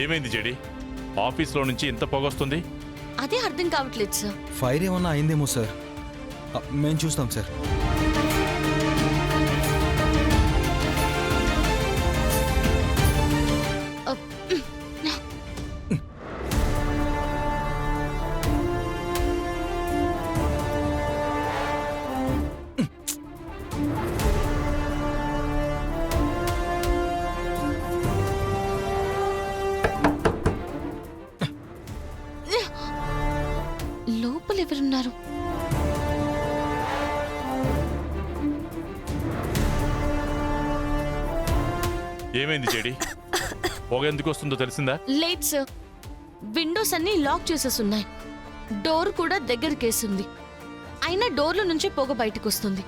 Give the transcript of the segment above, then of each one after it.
ఏమైంది జెడి? ఆఫీస్లో నుంచి ఇంత పొగొస్తుంది. అదే అర్థం కావట్లేదు సార్. ఫైర్ ఏమన్నా అయిందేమో సార్. మేము చూస్తాం సార్. లోపల ఎవరున్నారు? ఏమైంది జెడి? పొగ ఎందుకు వస్తుందో తెలిసిందా? లేదు సార్, విండోస్ అన్ని లాక్ చేసేసున్నాయి. డోర్ కూడా దగ్గరకేసింది. అయినా డోర్ల నుంచి పొగ బయటకు వస్తుంది.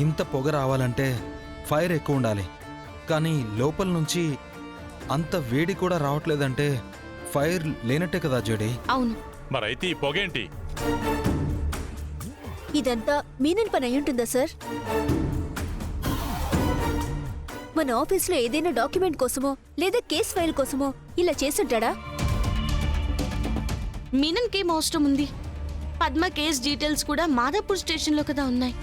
ఇంత పొగ రావాలంటే ఫైర్ ఎక్కువ ఉండాలి. కానీ లోపల నుంచి అంత వేడి కూడా రావట్లేదంటే ఫైర్ లేనట్టే కదా జెడి? అవును. మరైతే ఈ పొగేంటి? ఇదంతా మీనన్ పని అయ్యుంటుందా సార్? మన ఆఫీస్లో ఏదైనా డాక్యుమెంట్ కోసమో లేదా కేస్ ఫైల్ కోసమో ఇలా చేసుంటాడా? మీనన్కేం అవసరం ఉంది? పద్మ కేస్ డీటెయిల్స్ కూడా మాదాపూర్ స్టేషన్లో కదా ఉన్నాయి.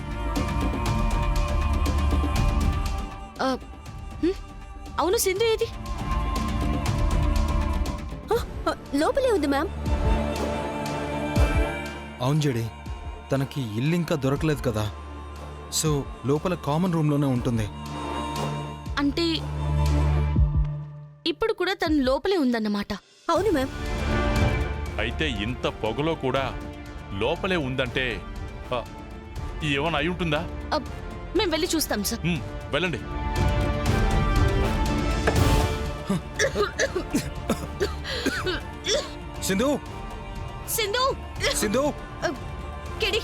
అవును, సింధు ఏది? లోపలే ఉంది మ్యామ్. అవును జెడి, తనకి ఇల్లు ఇంకా దొరకలేదు కదా, సో లోపల కామన్ రూమ్లోనే ఉంటుంది. అంటే ఇప్పుడు కూడా తను లోపలే ఉందన్నమాట. అవును మ్యామ్. అయితే ఇంత పొగలో కూడా లోపలే ఉందంటే ఏమైనా అయి ఉంటుందా? మేము వెళ్ళి చూస్తాం సార్. వెళ్ళండి. సింధు! సింధు! సింధు! కెడి,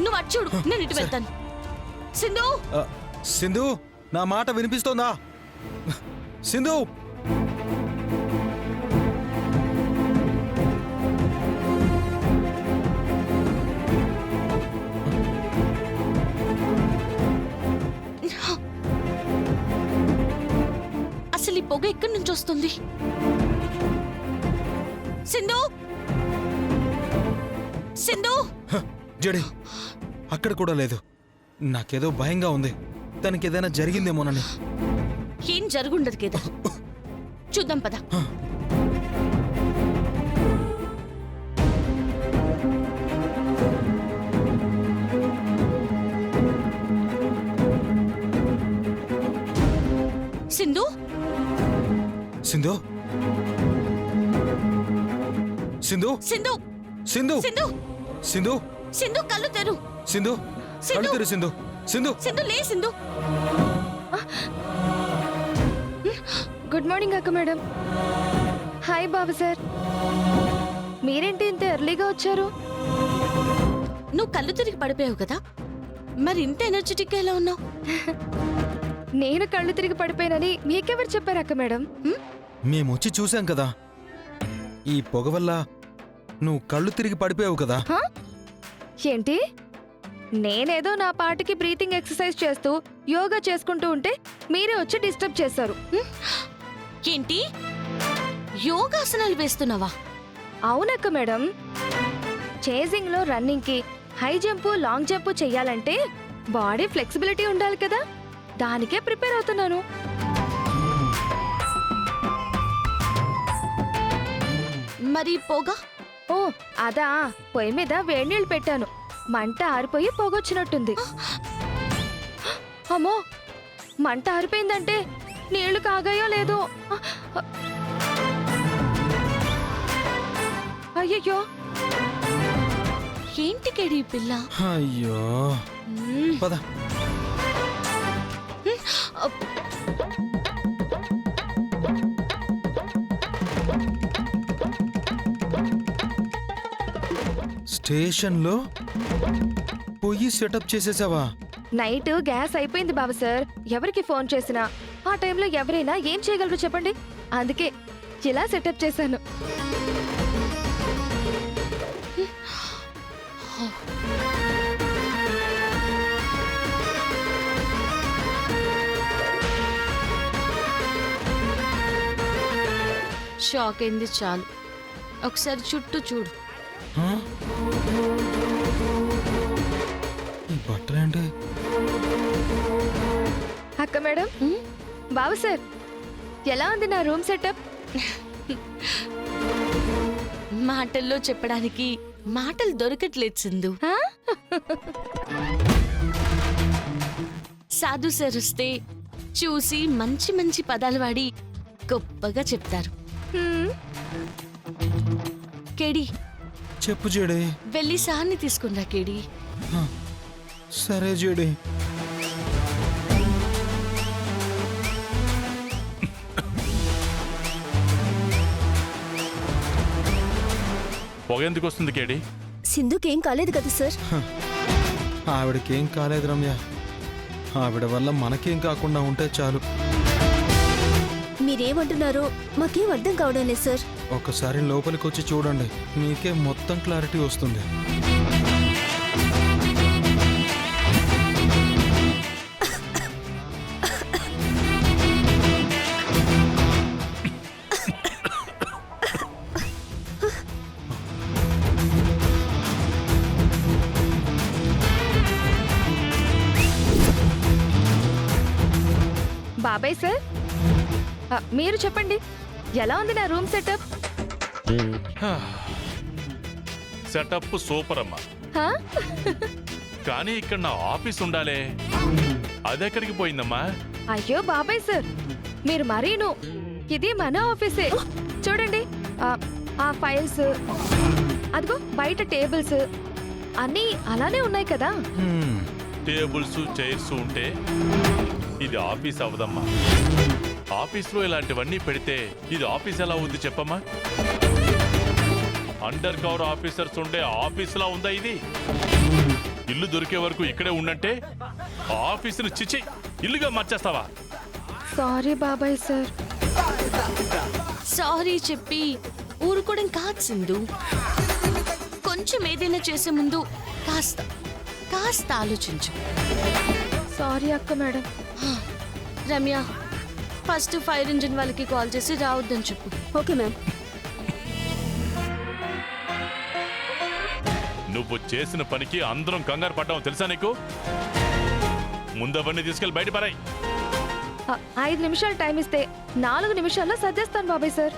నువ్వు అటు చూడు, నేను ఇటు వెళ్తాను. సింధు! సింధు, నా మాట వినిపిస్తోందా? సింధు! అసలు ఈ పొగ ఎక్కడి నుంచి వస్తుంది? సింధు! సింధు! జడి, అక్కడ కూడా లేదు. నాకేదో భయంగా ఉంది. తనకేదైనా జరిగిందేమోనని. ఏం జరుగుండదు కదా, చూద్దాం పద. సింధు! సింధు! సింధు! సింధు! సింధు! సింధు! సింధు! సింధు, కళ్ళు తెరు. సింధు! కళ్ళు తెరు సింధు! సింధు! సింధు, లే సింధు. గుడ్ మార్నింగ్ అక్క మేడం. హాయ్ బాబు సార్, మీరేంటి ఇంత ఎర్లీగా వచ్చారు? నువ్వు కళ్ళు తిరిగి పడిపోయావు కదా, మరి ఇంత ఎనర్జెటిక్ ఎలా ఉన్నావు? నేను కళ్ళు తిరిగి పడిపోయానని మీకెవరు చెప్పారు అక్క మేడం? మేమొచ్చి చూశాం కదా. ఈ పొగ వల్ల నువ్వు కళ్ళు తిరిగి పడిపోయావు కదా. ఏంటి? నేనేదో నా పాటికి బ్రీతింగ్ ఎక్సర్సైజ్ చేస్తూ యోగా చేసుకుంటూ ఉంటే మీరే వచ్చి డిస్టర్బ్ చేశారు. ఏంటి, యోగాసనాలు వేస్తున్నావా? అవునక్క మేడం. చేజింగ్ లో రన్నింగ్ కి హై జంప్ లాంగ్ జంప్ చెయ్యాలంటే బాడీ ఫ్లెక్సిబిలిటీ ఉండాలి కదా, దానికే ప్రిపేర్ అవుతున్నాను. మరి పొగ? ఓ అదా, పొయ్యి మీద వేడినీళ్ళు పెట్టాను, మంట ఆరిపోయి పొగొచ్చినట్టుంది. అమ్మో, మంట ఆరిపోయిందంటే నీళ్లు కాగాయో లేదో. అయ్యయ్యో, ఏంటి కెడి పిల్ల? అయ్యో, పద. స్టేషన్లో పొయ్యి సెటప్ చేసేసావా? నైట్ గ్యాస్ అయిపోయింది బాబు సార్. ఎవరికి ఫోన్ చేసినా ఆ టైంలో ఎవరైనా ఏం చేయగలరు చెప్పండి? అందుకే ఇలా సెటప్ చేశాను. షాక్ అయింది చాలు. ఒకసారి చుట్టూ చూడు. ఆ? ఈ బట్టలేంటి? అక్క మేడం, ఉమ్, బాబు సార్, ఎలా ఉంది నా రూమ్ సెటప్? మాటల్లో చెప్పడానికి మాటలు దొరకట్లేదు సింధు. ఆ? సాధు సార్ వస్తే చూసి మంచి మంచి పదాలు వాడి గొప్పగా చెప్తారు. హ్మ్. కేడి, చెప్పు జేడి. వెళ్ళి సార్ని తీసుకురా కేడి. ఆ, సరే జేడి. పొగ ఎందుకు వస్తుంది కేడి? సింధుకేం కాలేదు కదా సార్? ఆవిడకేం కాలేదు రమ్య. ఆవిడ వల్ల మనకేం కాకుండా ఉంటే చాలు. మీరేమంటున్నారో మాకేం అర్థం కావడం లేదు సార్. ఒకసారి లోపలికి వచ్చి చూడండి, మీకే మొత్తం క్లారిటీ వస్తుంది. బాబాయ్ సార్, మీరు చెప్పండి, ఎలా ఉంది నా రూమ్ సెటప్? సెటప్ సూపర్ అమ్మా, హా? కానీ ఇక్కడ నా ఆఫీస్ ఉండాలే, అదెక్కడికి పోయిందమ్మా? అయ్యో బాబాయ్ సార్, మీరు మరీను. ఇది మన ఆఫీసే. చూడండి, ఆ ఫైల్స్, అదిగో బయట టేబుల్స్ అన్నీ అలానే ఉన్నాయి కదా. హ్మ్. టేబుల్స్ చైర్స్ ఉంటే ఇది ఆఫీస్ అవదమ్మా. ఆఫీస్లో ఇలాంటివన్నీ పెడితే ఇది ఆఫీస్ ఎలా ఉంది చెప్పమ్మా? అండర్ కవర్ ఆఫీసర్స్ ఉండే ఆఫీసులా ఉందా ఇది? ఇల్లు దొరికే వరకు ఇక్కడే ఉండంటే ఆఫీసును చిచి ఇల్లుగా మార్చేస్తావా? సారీ బాబాయ్ సార్. సారీ చెప్పి ఊరుకోవడం కాదు సింధు. కొంచెం ఏదైనా చేసే ముందు కాస్త కాస్త ఆలోచించు. సారీ అక్క madam. Ramya, first fire engine వాళ్ళకి కాల్ చేసి రావద్దని చెప్పు. Okay ma'am. నువ్వు చేసిన పనికి అందరం కంగారు పడ్డాం తెలుసా నీకు? ముందవన్నీ తీసుకెళ్ళి బయట పరాయి. 5 నిమిషాలు టైం ఇస్తే 4 నిమిషాల్లో సర్దేస్తాను బాబాయ్ సార్.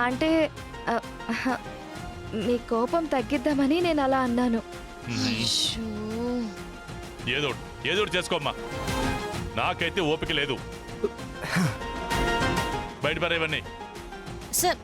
అంటే మీ కోపం తగ్గిద్దామని నేను అలా అన్నాను. అయ్యో. ఏదోటి చేసుకోమ్మా, నాకైతే ఓపిక లేదు. బయట పరాయి ఇవన్నీ. సార్